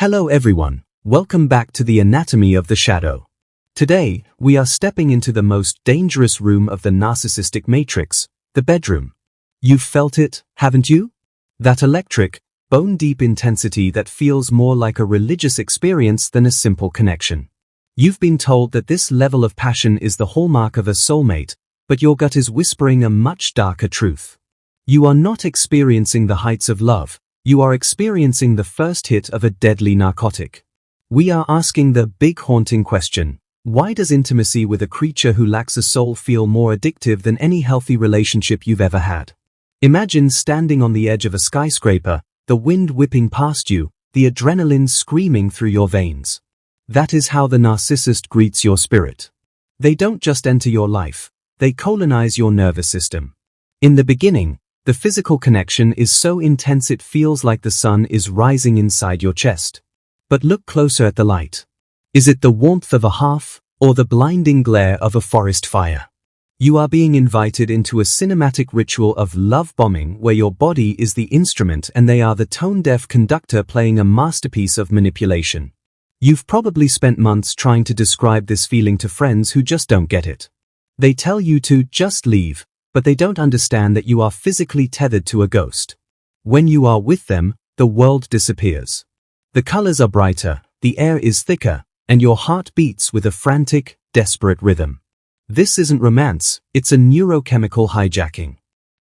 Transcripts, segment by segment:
Hello everyone, welcome back to the Anatomy of the Shadow. Today, we are stepping into the most dangerous room of the narcissistic matrix, the bedroom. You've felt it, haven't you? That electric, bone-deep intensity that feels more like a religious experience than a simple connection. You've been told that this level of passion is the hallmark of a soulmate, but your gut is whispering a much darker truth. You are not experiencing the heights of love. You are experiencing the first hit of a deadly narcotic. We are asking the big haunting question: why does intimacy with a creature who lacks a soul feel more addictive than any healthy relationship you've ever had? Imagine standing on the edge of a skyscraper, the wind whipping past you, the adrenaline screaming through your veins. That is how the narcissist greets your spirit. They don't just enter your life, they colonize your nervous system. In the beginning, the physical connection is so intense it feels like the sun is rising inside your chest. But look closer at the light. Is it the warmth of a hearth, or the blinding glare of a forest fire? You are being invited into a cinematic ritual of love bombing where your body is the instrument and they are the tone-deaf conductor playing a masterpiece of manipulation. You've probably spent months trying to describe this feeling to friends who just don't get it. They tell you to just leave, but they don't understand that you are physically tethered to a ghost. When you are with them, the world disappears. The colors are brighter, the air is thicker, and your heart beats with a frantic, desperate rhythm. This isn't romance, it's a neurochemical hijacking.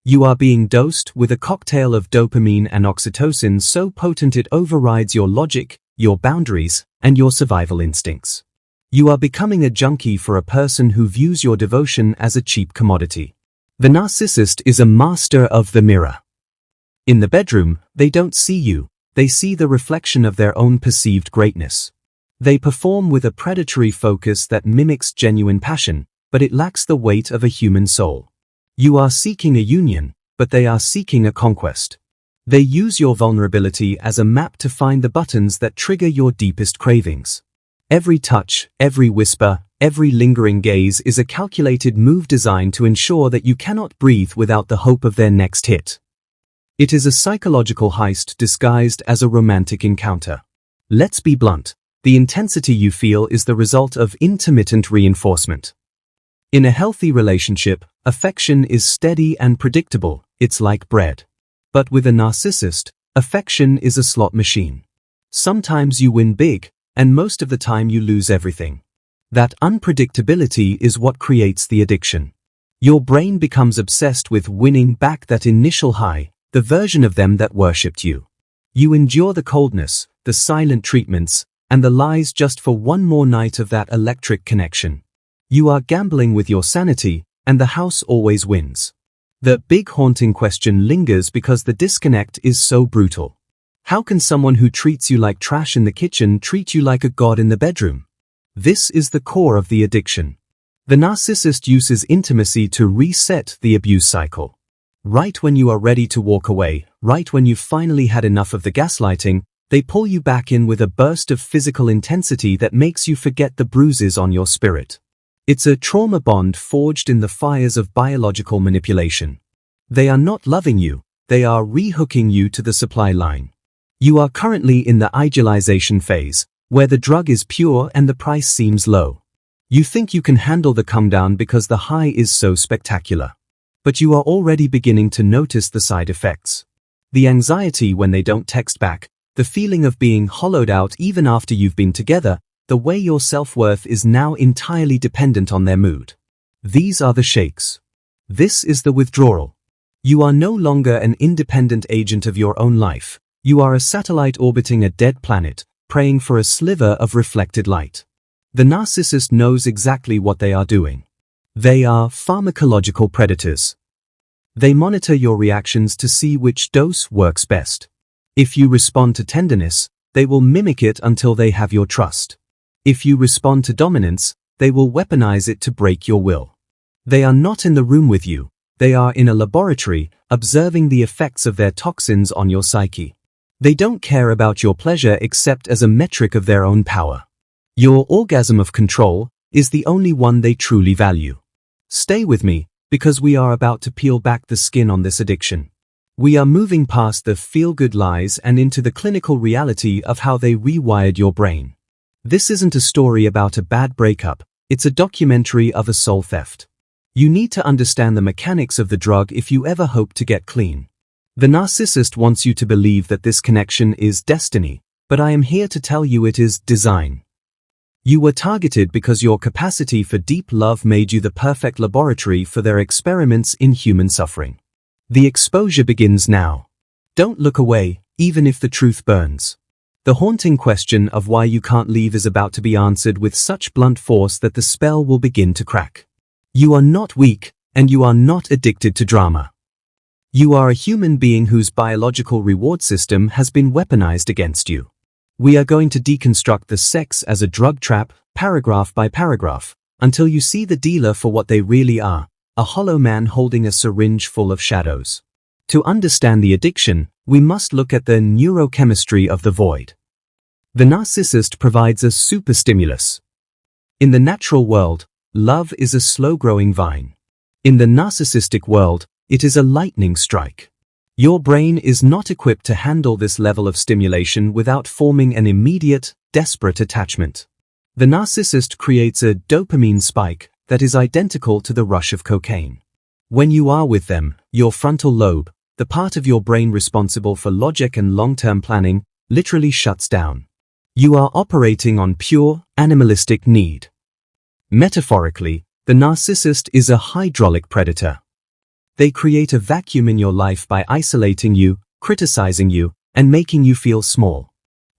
You are being dosed with a cocktail of dopamine and oxytocin so potent it overrides your logic, your boundaries, and your survival instincts. You are becoming a junkie for a person who views your devotion as a cheap commodity. The narcissist is a master of the mirror. In the bedroom, they don't see you, they see the reflection of their own perceived greatness. They perform with a predatory focus that mimics genuine passion, but it lacks the weight of a human soul. You are seeking a union, but they are seeking a conquest. They use your vulnerability as a map to find the buttons that trigger your deepest cravings. Every touch, every whisper, every lingering gaze is a calculated move designed to ensure that you cannot breathe without the hope of their next hit. It is a psychological heist disguised as a romantic encounter. Let's be blunt, the intensity you feel is the result of intermittent reinforcement. In a healthy relationship, affection is steady and predictable, it's like bread. But with a narcissist, affection is a slot machine. Sometimes you win big, and most of the time you lose everything. That unpredictability is what creates the addiction. Your brain becomes obsessed with winning back that initial high, the version of them that worshipped you. You endure the coldness, the silent treatments, and the lies just for one more night of that electric connection. You are gambling with your sanity, and the house always wins. The big haunting question lingers because the disconnect is so brutal. How can someone who treats you like trash in the kitchen treat you like a god in the bedroom? This is the core of the addiction. The narcissist uses intimacy to reset the abuse cycle. Right when you are ready to walk away, right when you've finally had enough of the gaslighting, they pull you back in with a burst of physical intensity that makes you forget the bruises on your spirit. It's a trauma bond forged in the fires of biological manipulation. They are not loving you, they are rehooking you to the supply line. You are currently in the idealization phase, where the drug is pure and the price seems low. You think you can handle the come down because the high is so spectacular. But you are already beginning to notice the side effects. The anxiety when they don't text back, the feeling of being hollowed out even after you've been together, the way your self-worth is now entirely dependent on their mood. These are the shakes. This is the withdrawal. You are no longer an independent agent of your own life. You are a satellite orbiting a dead planet, praying for a sliver of reflected light. The narcissist knows exactly what they are doing. They are pharmacological predators. They monitor your reactions to see which dose works best. If you respond to tenderness, they will mimic it until they have your trust. If you respond to dominance, they will weaponize it to break your will. They are not in the room with you. They are in a laboratory, observing the effects of their toxins on your psyche. They don't care about your pleasure except as a metric of their own power. Your orgasm of control is the only one they truly value. Stay with me, because we are about to peel back the skin on this addiction. We are moving past the feel-good lies and into the clinical reality of how they rewired your brain. This isn't a story about a bad breakup, it's a documentary of a soul theft. You need to understand the mechanics of the drug if you ever hope to get clean. The narcissist wants you to believe that this connection is destiny, but I am here to tell you it is design. You were targeted because your capacity for deep love made you the perfect laboratory for their experiments in human suffering. The exposure begins now. Don't look away, even if the truth burns. The haunting question of why you can't leave is about to be answered with such blunt force that the spell will begin to crack. You are not weak, and you are not addicted to drama. You are a human being whose biological reward system has been weaponized against you. We are going to deconstruct the sex as a drug trap, paragraph by paragraph, until you see the dealer for what they really are. A hollow man holding a syringe full of shadows. To understand the addiction, we must look at the neurochemistry of the void. The narcissist provides a superstimulus. In the natural world, love is a slow-growing vine. In the narcissistic world, it is a lightning strike. Your brain is not equipped to handle this level of stimulation without forming an immediate, desperate attachment. The narcissist creates a dopamine spike that is identical to the rush of cocaine. When you are with them, your frontal lobe, the part of your brain responsible for logic and long-term planning, literally shuts down. You are operating on pure, animalistic need. Metaphorically, the narcissist is a hydraulic predator. They create a vacuum in your life by isolating you, criticizing you, and making you feel small.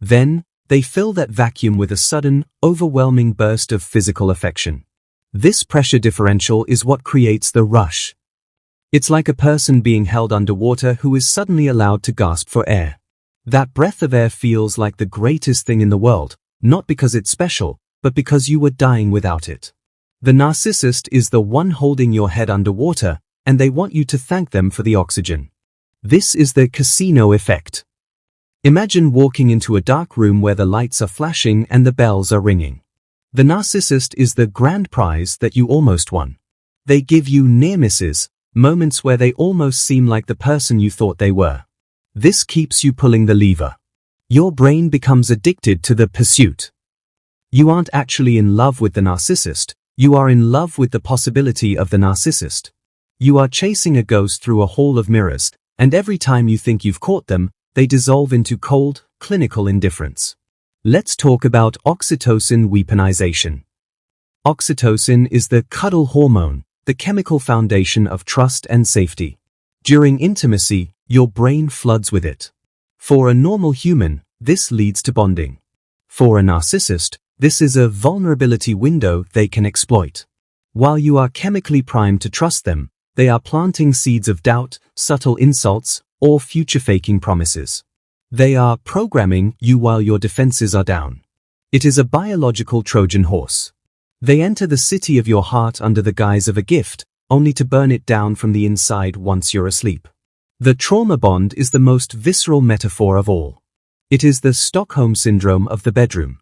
Then, they fill that vacuum with a sudden, overwhelming burst of physical affection. This pressure differential is what creates the rush. It's like a person being held underwater who is suddenly allowed to gasp for air. That breath of air feels like the greatest thing in the world, not because it's special, but because you were dying without it. The narcissist is the one holding your head underwater, and they want you to thank them for the oxygen. This is the casino effect. Imagine walking into a dark room where the lights are flashing and the bells are ringing. The narcissist is the grand prize that you almost won. They give you near misses, moments where they almost seem like the person you thought they were. This keeps you pulling the lever. Your brain becomes addicted to the pursuit. You aren't actually in love with the narcissist, you are in love with the possibility of the narcissist. You are chasing a ghost through a hall of mirrors, and every time you think you've caught them, they dissolve into cold, clinical indifference. Let's talk about oxytocin weaponization. Oxytocin is the cuddle hormone, the chemical foundation of trust and safety. During intimacy, your brain floods with it. For a normal human, this leads to bonding. For a narcissist, this is a vulnerability window they can exploit. While you are chemically primed to trust them, they are planting seeds of doubt, subtle insults, or future-faking promises. They are programming you while your defenses are down. It is a biological Trojan horse. They enter the city of your heart under the guise of a gift, only to burn it down from the inside once you're asleep. The trauma bond is the most visceral metaphor of all. It is the Stockholm syndrome of the bedroom.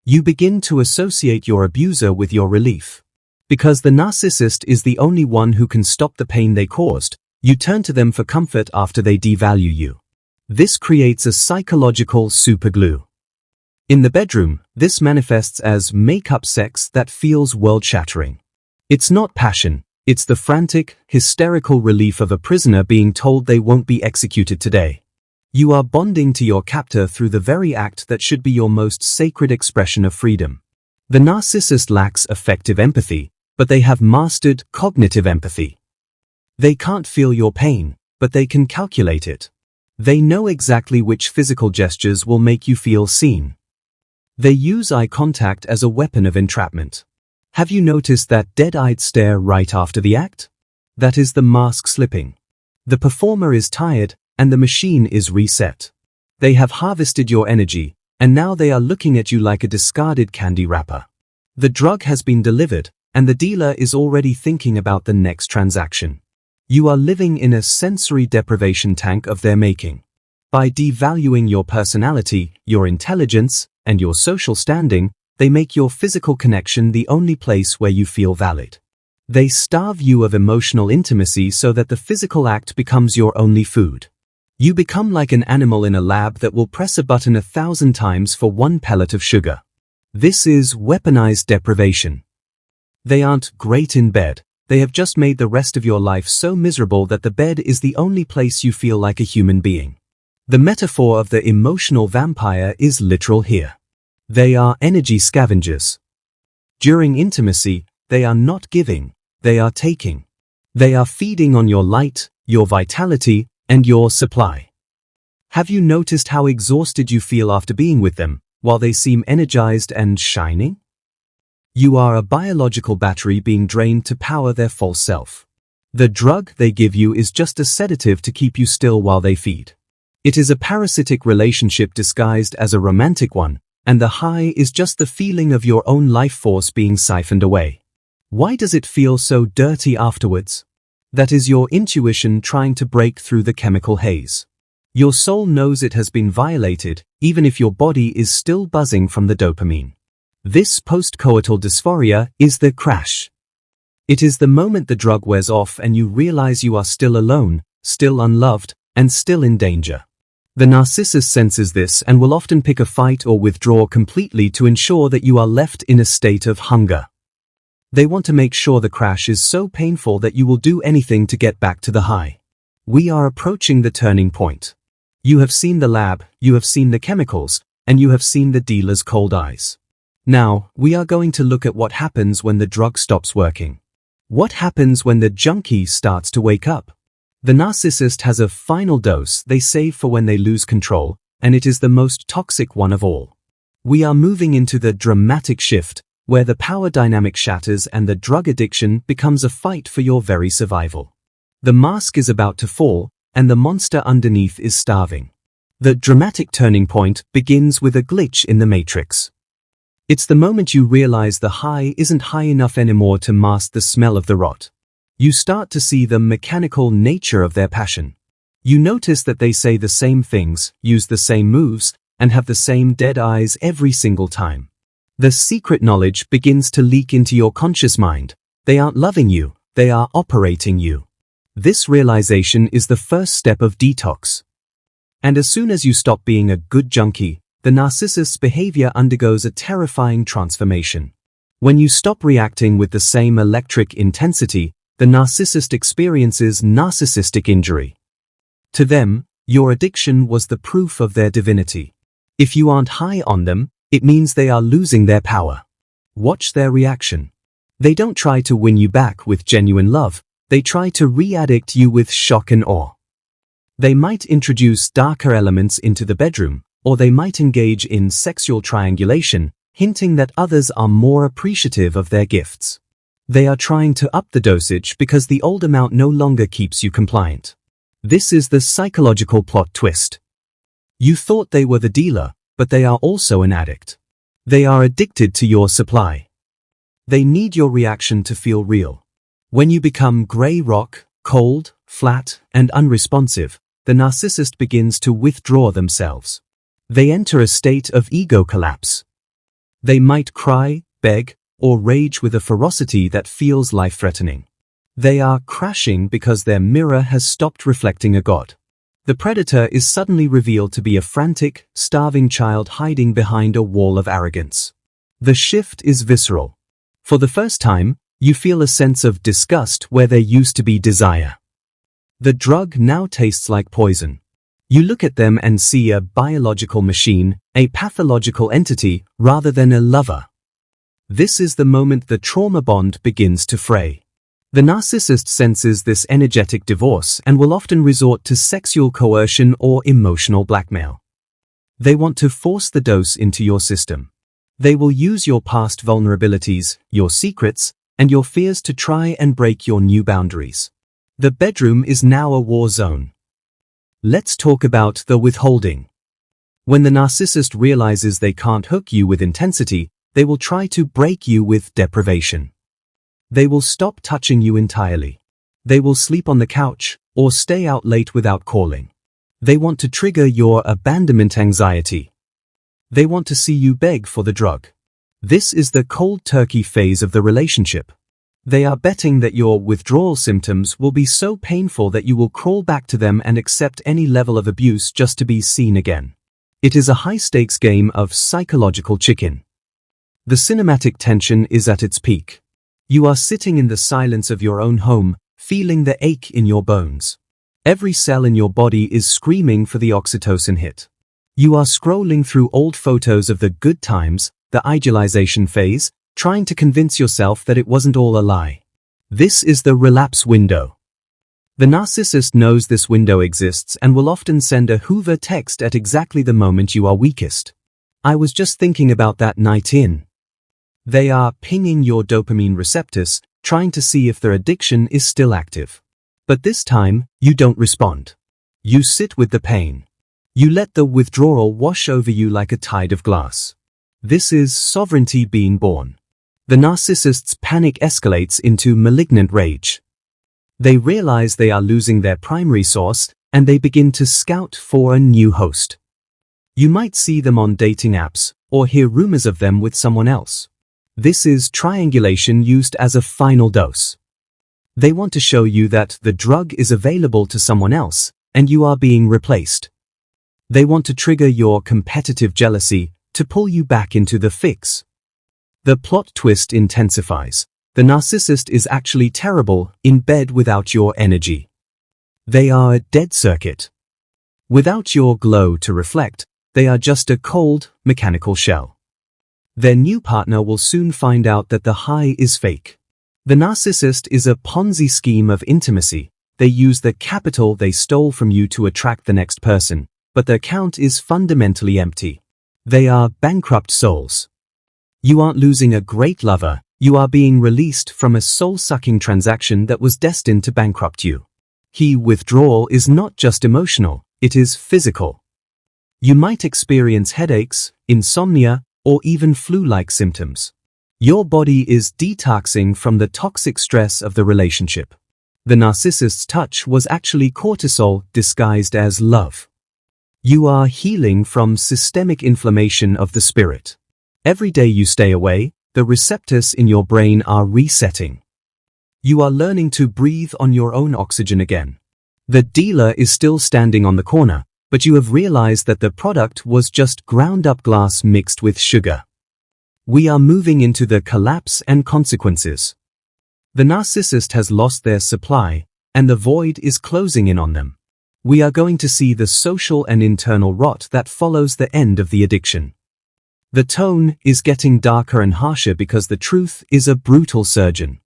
You begin to associate your abuser with your relief. Because the narcissist is the only one who can stop the pain they caused, you turn to them for comfort after they devalue you. This creates a psychological superglue. In the bedroom, this manifests as make-up sex that feels world-shattering. It's not passion, it's the frantic, hysterical relief of a prisoner being told they won't be executed today. You are bonding to your captor through the very act that should be your most sacred expression of freedom. The narcissist lacks affective empathy, but they have mastered cognitive empathy. They can't feel your pain, but they can calculate it. They know exactly which physical gestures will make you feel seen. They use eye contact as a weapon of entrapment. Have you noticed that dead-eyed stare right after the act? That is the mask slipping. The performer is tired, and the machine is reset. They have harvested your energy, and now they are looking at you like a discarded candy wrapper. The drug has been delivered, and the dealer is already thinking about the next transaction. You are living in a sensory deprivation tank of their making. By devaluing your personality, your intelligence, and your social standing, they make your physical connection the only place where you feel valid. They starve you of emotional intimacy so that the physical act becomes your only food. You become like an animal in a lab that will press a button 1,000 times for one pellet of sugar. This is weaponized deprivation. They aren't great in bed. They have just made the rest of your life so miserable that the bed is the only place you feel like a human being. The metaphor of the emotional vampire is literal here. They are energy scavengers. During intimacy, they are not giving, they are taking. They are feeding on your light, your vitality, and your supply. Have you noticed how exhausted you feel after being with them, while they seem energized and shining? You are a biological battery being drained to power their false self. The drug they give you is just a sedative to keep you still while they feed. It is a parasitic relationship disguised as a romantic one, and the high is just the feeling of your own life force being siphoned away. Why does it feel so dirty afterwards? That is your intuition trying to break through the chemical haze. Your soul knows it has been violated, even if your body is still buzzing from the dopamine. This postcoital dysphoria is the crash. It is the moment the drug wears off and you realize you are still alone, still unloved, and still in danger. The narcissist senses this and will often pick a fight or withdraw completely to ensure that you are left in a state of hunger. They want to make sure the crash is so painful that you will do anything to get back to the high. We are approaching the turning point. You have seen the lab, you have seen the chemicals, and you have seen the dealer's cold eyes. Now, we are going to look at what happens when the drug stops working. What happens when the junkie starts to wake up? The narcissist has a final dose they save for when they lose control, and it is the most toxic one of all. We are moving into the dramatic shift, where the power dynamic shatters and the drug addiction becomes a fight for your very survival. The mask is about to fall, and the monster underneath is starving. The dramatic turning point begins with a glitch in the matrix. It's the moment you realize the high isn't high enough anymore to mask the smell of the rot. You start to see the mechanical nature of their passion. You notice that they say the same things, use the same moves, and have the same dead eyes every single time. The secret knowledge begins to leak into your conscious mind. They aren't loving you, they are operating you. This realization is the first step of detox. And as soon as you stop being a good junkie, the narcissist's behavior undergoes a terrifying transformation. When you stop reacting with the same electric intensity, the narcissist experiences narcissistic injury. To them, your addiction was the proof of their divinity. If you aren't high on them, it means they are losing their power. Watch their reaction. They don't try to win you back with genuine love, they try to re-addict you with shock and awe. They might introduce darker elements into the bedroom, or they might engage in sexual triangulation, hinting that others are more appreciative of their gifts. They are trying to up the dosage because the old amount no longer keeps you compliant. This is the psychological plot twist. You thought they were the dealer, but they are also an addict. They are addicted to your supply. They need your reaction to feel real. When you become gray rock, cold, flat, and unresponsive, the narcissist begins to withdraw themselves. They enter a state of ego collapse. They might cry, beg, or rage with a ferocity that feels life-threatening. They are crashing because their mirror has stopped reflecting a god. The predator is suddenly revealed to be a frantic, starving child hiding behind a wall of arrogance. The shift is visceral. For the first time, you feel a sense of disgust where there used to be desire. The drug now tastes like poison. You look at them and see a biological machine, a pathological entity, rather than a lover. This is the moment the trauma bond begins to fray. The narcissist senses this energetic divorce and will often resort to sexual coercion or emotional blackmail. They want to force the dose into your system. They will use your past vulnerabilities, your secrets, and your fears to try and break your new boundaries. The bedroom is now a war zone. Let's talk about the withholding. When the narcissist realizes they can't hook you with intensity, they will try to break you with deprivation. They will stop touching you entirely. They will sleep on the couch, or stay out late without calling. They want to trigger your abandonment anxiety. They want to see you beg for the drug. This is the cold turkey phase of the relationship. They are betting that your withdrawal symptoms will be so painful that you will crawl back to them and accept any level of abuse just to be seen again. It is a high-stakes game of psychological chicken. The cinematic tension is at its peak. You are sitting in the silence of your own home, feeling the ache in your bones. Every cell in your body is screaming for the oxytocin hit. You are scrolling through old photos of the good times, the idealization phase, trying to convince yourself that it wasn't all a lie. This is the relapse window. The narcissist knows this window exists and will often send a Hoover text at exactly the moment you are weakest. I was just thinking about that night in. They are pinging your dopamine receptors, trying to see if their addiction is still active. But this time, you don't respond. You sit with the pain. You let the withdrawal wash over you like a tide of glass. This is sovereignty being born. The narcissist's panic escalates into malignant rage. They realize they are losing their primary source, and they begin to scout for a new host. You might see them on dating apps, or hear rumors of them with someone else. This is triangulation used as a final dose. They want to show you that the drug is available to someone else, and you are being replaced. They want to trigger your competitive jealousy to pull you back into the fix. The plot twist intensifies. The narcissist is actually terrible in bed without your energy. They are a dead circuit. Without your glow to reflect, they are just a cold, mechanical shell. Their new partner will soon find out that the high is fake. The narcissist is a Ponzi scheme of intimacy. They use the capital they stole from you to attract the next person, but their account is fundamentally empty. They are bankrupt souls. You aren't losing a great lover, you are being released from a soul-sucking transaction that was destined to bankrupt you. Withdrawal is not just emotional, it is physical. You might experience headaches, insomnia, or even flu-like symptoms. Your body is detoxing from the toxic stress of the relationship. The narcissist's touch was actually cortisol disguised as love. You are healing from systemic inflammation of the spirit. Every day you stay away, the receptors in your brain are resetting. You are learning to breathe on your own oxygen again. The dealer is still standing on the corner, but you have realized that the product was just ground-up glass mixed with sugar. We are moving into the collapse and consequences. The narcissist has lost their supply, and the void is closing in on them. We are going to see the social and internal rot that follows the end of the addiction. The tone is getting darker and harsher because the truth is a brutal surgeon.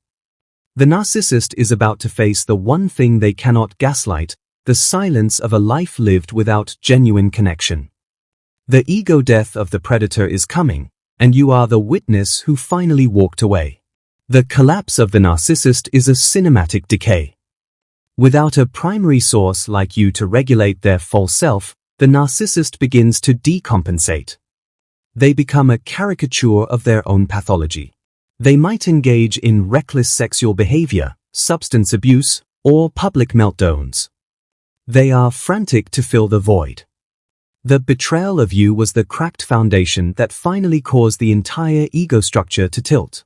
The narcissist is about to face the one thing they cannot gaslight, the silence of a life lived without genuine connection. The ego death of the predator is coming, and you are the witness who finally walked away. The collapse of the narcissist is a cinematic decay. Without a primary source like you to regulate their false self, the narcissist begins to decompensate. They become a caricature of their own pathology. They might engage in reckless sexual behavior, substance abuse, or public meltdowns. They are frantic to fill the void. The betrayal of you was the cracked foundation that finally caused the entire ego structure to tilt.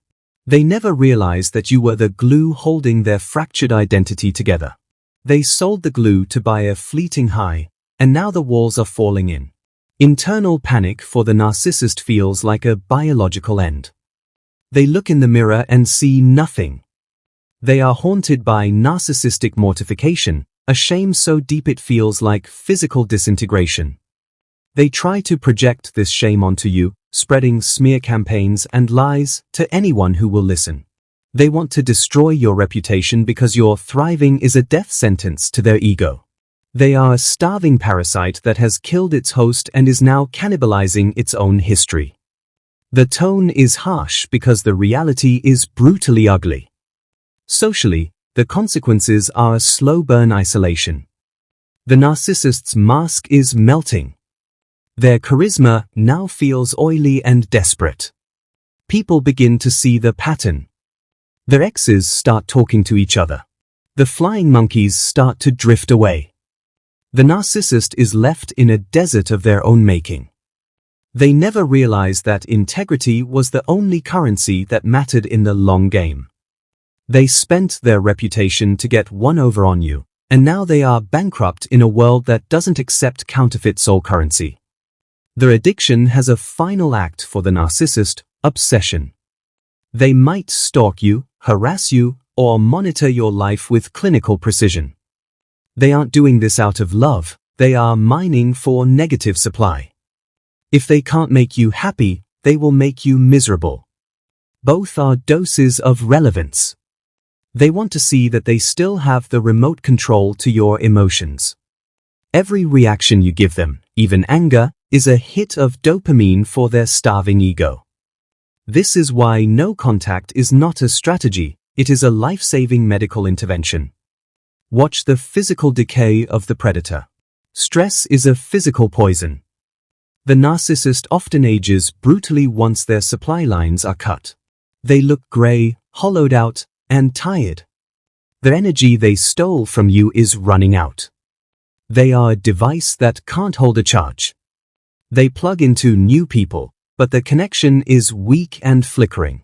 They never realized that you were the glue holding their fractured identity together. They sold the glue to buy a fleeting high, and now the walls are falling in. Internal panic for the narcissist feels like a biological end. They look in the mirror and see nothing. They are haunted by narcissistic mortification, a shame so deep it feels like physical disintegration. They try to project this shame onto you, spreading smear campaigns and lies to anyone who will listen. They want to destroy your reputation because your thriving is a death sentence to their ego. They are a starving parasite that has killed its host and is now cannibalizing its own history. The tone is harsh because the reality is brutally ugly. Socially, the consequences are a slow burn isolation. The narcissist's mask is melting. Their charisma now feels oily and desperate. People begin to see the pattern. Their exes start talking to each other. The flying monkeys start to drift away. The narcissist is left in a desert of their own making. They never realized that integrity was the only currency that mattered in the long game. They spent their reputation to get one over on you, and now they are bankrupt in a world that doesn't accept counterfeit soul currency. Their addiction has a final act for the narcissist: obsession. They might stalk you, harass you, or monitor your life with clinical precision. They aren't doing this out of love, they are mining for negative supply. If they can't make you happy, they will make you miserable. Both are doses of relevance. They want to see that they still have the remote control to your emotions. Every reaction you give them, even anger, is a hit of dopamine for their starving ego. This is why no contact is not a strategy, it is a life-saving medical intervention. Watch the physical decay of the predator. Stress is a physical poison. The narcissist often ages brutally once their supply lines are cut. They look gray, hollowed out, and tired. The energy they stole from you is running out. They are a device that can't hold a charge. They plug into new people, but the connection is weak and flickering.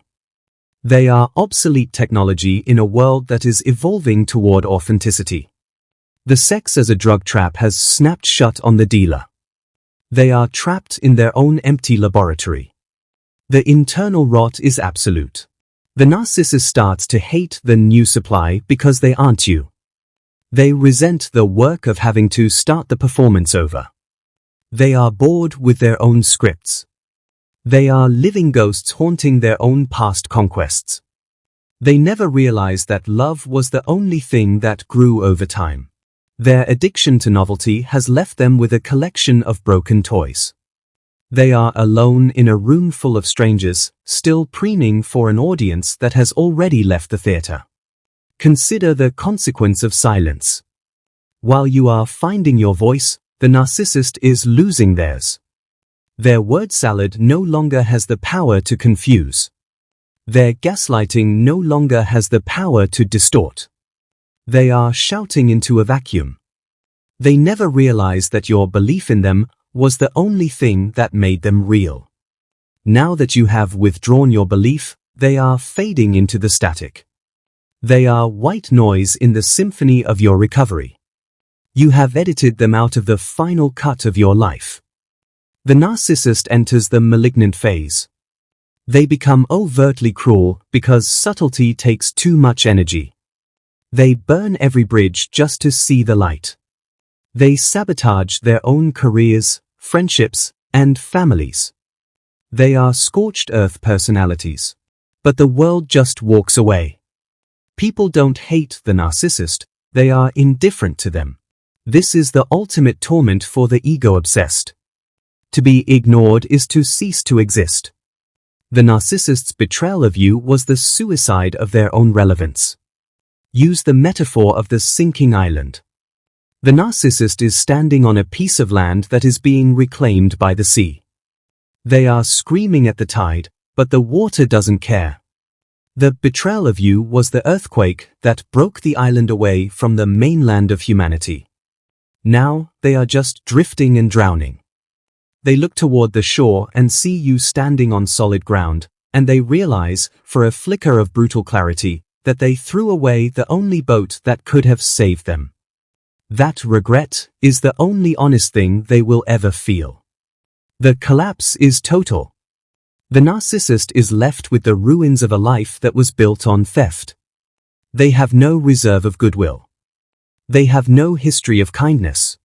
They are obsolete technology in a world that is evolving toward authenticity. The sex as a drug trap has snapped shut on the dealer. They are trapped in their own empty laboratory. The internal rot is absolute. The narcissist starts to hate the new supply because they aren't you. They resent the work of having to start the performance over. They are bored with their own scripts. They are living ghosts haunting their own past conquests. They never realized that love was the only thing that grew over time. Their addiction to novelty has left them with a collection of broken toys. They are alone in a room full of strangers, still preening for an audience that has already left the theater. Consider the consequence of silence. While you are finding your voice, the narcissist is losing theirs. Their word salad no longer has the power to confuse. Their gaslighting no longer has the power to distort. They are shouting into a vacuum. They never realized that your belief in them was the only thing that made them real. Now that you have withdrawn your belief, they are fading into the static. They are white noise in the symphony of your recovery. You have edited them out of the final cut of your life. The narcissist enters the malignant phase. They become overtly cruel because subtlety takes too much energy. They burn every bridge just to see the light. They sabotage their own careers, friendships, and families. They are scorched earth personalities. But the world just walks away. People don't hate the narcissist, they are indifferent to them. This is the ultimate torment for the ego-obsessed. To be ignored is to cease to exist. The narcissist's betrayal of you was the suicide of their own relevance. Use the metaphor of the sinking island. The narcissist is standing on a piece of land that is being reclaimed by the sea. They are screaming at the tide, but the water doesn't care. The betrayal of you was the earthquake that broke the island away from the mainland of humanity. Now, they are just drifting and drowning. They look toward the shore and see you standing on solid ground, and they realize, for a flicker of brutal clarity, that they threw away the only boat that could have saved them. That regret is the only honest thing they will ever feel. The collapse is total. The narcissist is left with the ruins of a life that was built on theft. They have no reserve of goodwill. They have no history of kindness.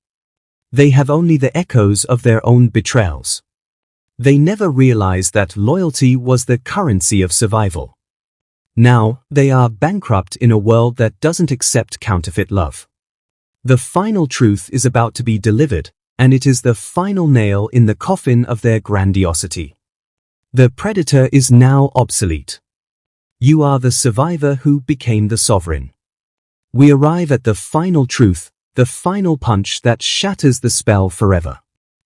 They have only the echoes of their own betrayals. They never realized that loyalty was the currency of survival. Now, they are bankrupt in a world that doesn't accept counterfeit love. The final truth is about to be delivered, and it is the final nail in the coffin of their grandiosity. The predator is now obsolete. You are the survivor who became the sovereign. We arrive at the final truth, the final punch that shatters the spell forever.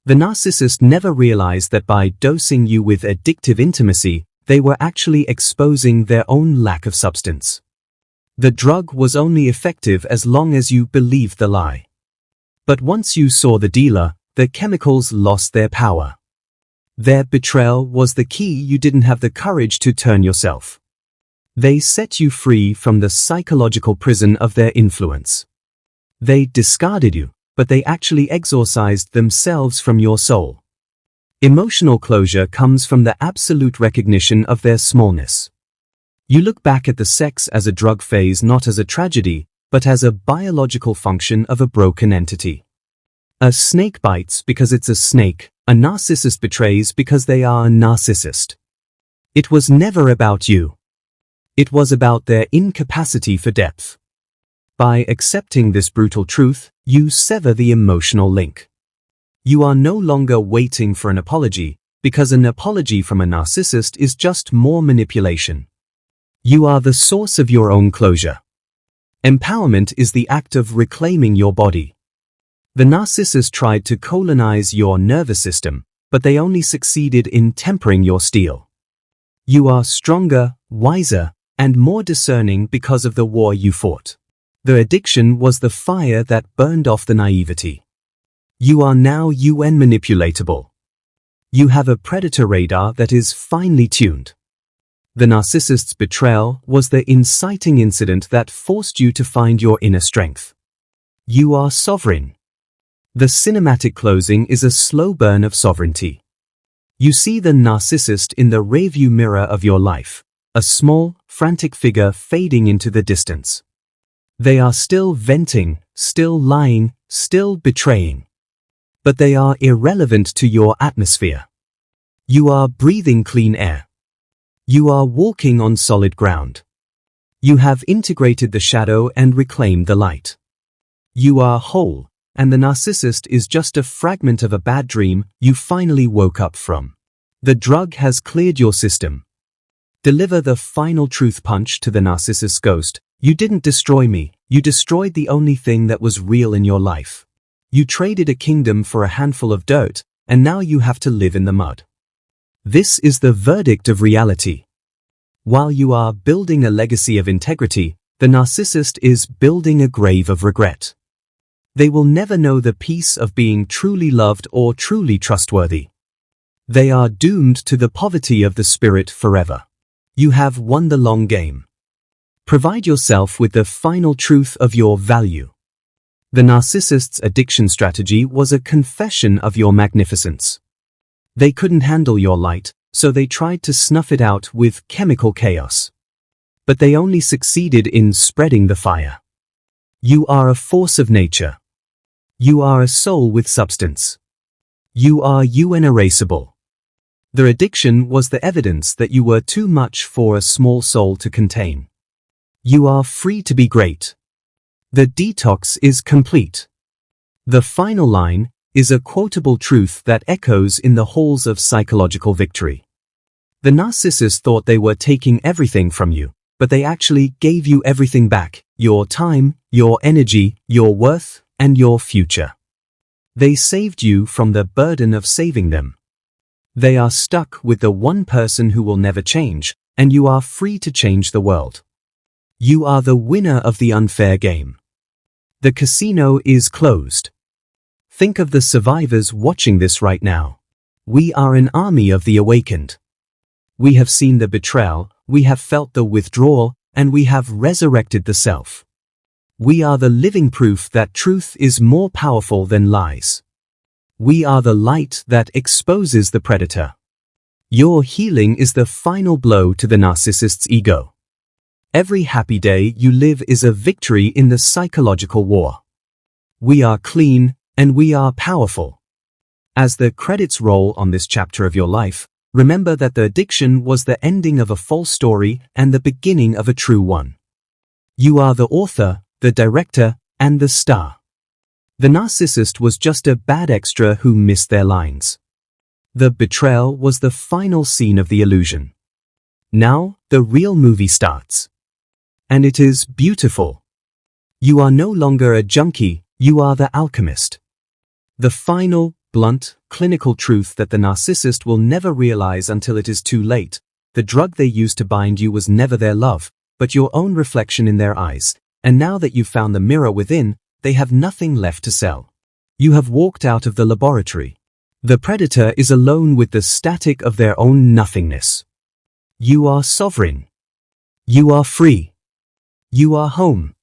The narcissist never realized that by dosing you with addictive intimacy, they were actually exposing their own lack of substance. The drug was only effective as long as you believed the lie. But once you saw the dealer, the chemicals lost their power. Their betrayal was the key you didn't have the courage to turn yourself. They set you free from the psychological prison of their influence. They discarded you, but they actually exorcised themselves from your soul. Emotional closure comes from the absolute recognition of their smallness. You look back at the sex as a drug phase, not as a tragedy, but as a biological function of a broken entity. A snake bites because it's a snake. A narcissist betrays because they are a narcissist. It was never about you. It was about their incapacity for depth. By accepting this brutal truth, you sever the emotional link. You are no longer waiting for an apology, because an apology from a narcissist is just more manipulation. You are the source of your own closure. Empowerment is the act of reclaiming your body. The narcissist tried to colonize your nervous system, but they only succeeded in tempering your steel. You are stronger, wiser, and more discerning because of the war you fought. The addiction was the fire that burned off the naivety. You are now manipulatable. You have a predator radar that is finely tuned. The narcissist's betrayal was the inciting incident that forced you to find your inner strength. You are sovereign. The cinematic closing is a slow burn of sovereignty. You see the narcissist in the rearview mirror of your life, a small, frantic figure fading into the distance. They are still venting, still lying, still betraying. But they are irrelevant to your atmosphere. You are breathing clean air. You are walking on solid ground. You have integrated the shadow and reclaimed the light. You are whole, and the narcissist is just a fragment of a bad dream you finally woke up from. The drug has cleared your system. Deliver the final truth punch to the narcissist's ghost. You didn't destroy me, you destroyed the only thing that was real in your life. You traded a kingdom for a handful of dirt, and now you have to live in the mud. This is the verdict of reality. While you are building a legacy of integrity, the narcissist is building a grave of regret. They will never know the peace of being truly loved or truly trustworthy. They are doomed to the poverty of the spirit forever. You have won the long game. Provide yourself with the final truth of your value. The narcissist's addiction strategy was a confession of your magnificence. They couldn't handle your light, so they tried to snuff it out with chemical chaos. But they only succeeded in spreading the fire. You are a force of nature. You are a soul with substance. You are unerasable. Their addiction was the evidence that you were too much for a small soul to contain. You are free to be great. The detox is complete. The final line is a quotable truth that echoes in the halls of psychological victory. The narcissist thought they were taking everything from you, but they actually gave you everything back: your time, your energy, your worth, and your future. They saved you from the burden of saving them. They are stuck with the one person who will never change, and you are free to change the world. You are the winner of the unfair game. The casino is closed. Think of the survivors watching this right now. We are an army of the awakened. We have seen the betrayal, we have felt the withdrawal, and we have resurrected the self. We are the living proof that truth is more powerful than lies. We are the light that exposes the predator. Your healing is the final blow to the narcissist's ego. Every happy day you live is a victory in the psychological war. We are clean, and we are powerful. As the credits roll on this chapter of your life, remember that the addiction was the ending of a false story and the beginning of a true one. You are the author, the director, and the star. The narcissist was just a bad extra who missed their lines. The betrayal was the final scene of the illusion. Now, the real movie starts. And it is beautiful. You are no longer a junkie, you are the alchemist. The final, blunt, clinical truth that the narcissist will never realize until it is too late: the drug they used to bind you was never their love, but your own reflection in their eyes, and now that you've found the mirror within, they have nothing left to sell. You have walked out of the laboratory. The predator is alone with the static of their own nothingness. You are sovereign. You are free. You are home.